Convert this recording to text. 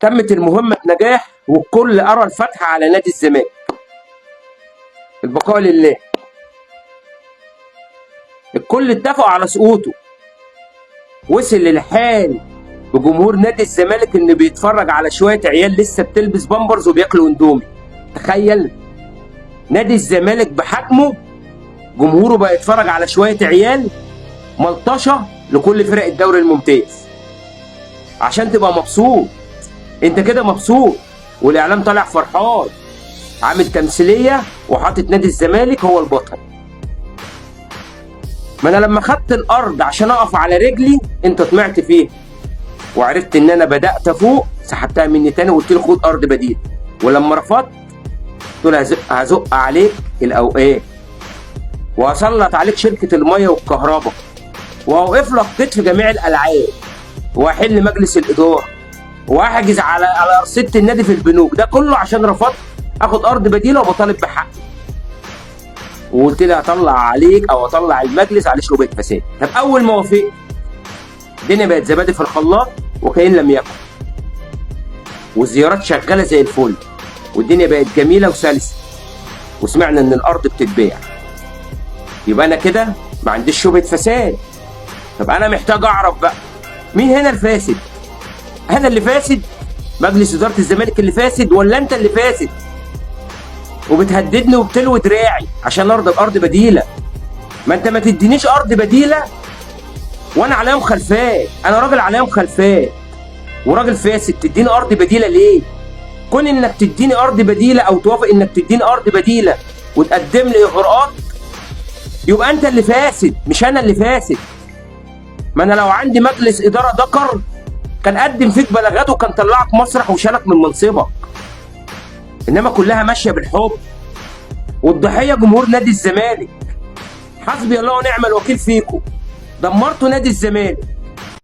تمت المهمة بنجاح والكل أرى الفتح على نادي الزمالك. البقاء لله. الكل اتفقوا على سقوطه. وصل للحال بجمهور نادي الزمالك إن بيتفرج على شوية عيال لسه بتلبس بامبرز وبياكلوا اندومي. تخيل نادي الزمالك بحجمه جمهوره بقى يتفرج على شوية عيال ملطشة لكل فرق الدوري الممتاز. عشان تبقى مبسوط، انت كده مبسوط والاعلام طالع فرحان، عامل تمثيليه وحاطط نادي الزمالك هو البطل. ما انا لما خدت الارض عشان اقف على رجلي انت طمعت فيه وعرفت ان انا بدات افوق، سحبتها مني تاني وقلت لي خد ارض بديل. ولما رفضت قلت له هزق عليك الاوقات وهسلط عليك شركه الميه والكهرباء وهوقف لك قيد في جميع الالعاب واحل مجلس الاداره واحجز على رصيده النادي في البنوك. ده كله عشان رفضت اخد ارض بديله وبطالب بحقي. وقلت لي هطلع عليك او اطلع المجلس عليه شبهه فساد. طب اول ما وافقت الدنيا بقت زبادي في الخلاط وكأن لم يكن. والزيارات شغاله زي الفل والدنيا بقت جميله وسلسه. وسمعنا ان الارض بتتباع. يبقى انا كده ما عنديش شبهه فساد. طب انا محتاج اعرف بقى مين هنا الفاسد؟ انا اللي فاسد؟ مجلس اداره الزمالك اللي فاسد ولا انت اللي فاسد؟ وبتهددني وبتلوي دراعي عشان ارض بارض بديله. ما انت ما تدينيش ارض بديله وانا عليا مخالفات. انا راجل عليا مخالفات وراجل فاسد، تديني ارض بديله ليه؟ كون انك تديني ارض بديله او توافق انك تديني ارض بديله وتقدم لي اغراءات يبقى انت اللي فاسد مش انا اللي فاسد. ما انا لو عندي مجلس اداره ذكر كان قدم فيك بلاغات وكان طلعك مسرح وشالك من منصبك. انما كلها ماشيه بالحب والضحيه جمهور نادي الزمالك. حسبي الله ونعم الوكيل فيكم. دمرتوا نادي الزمالك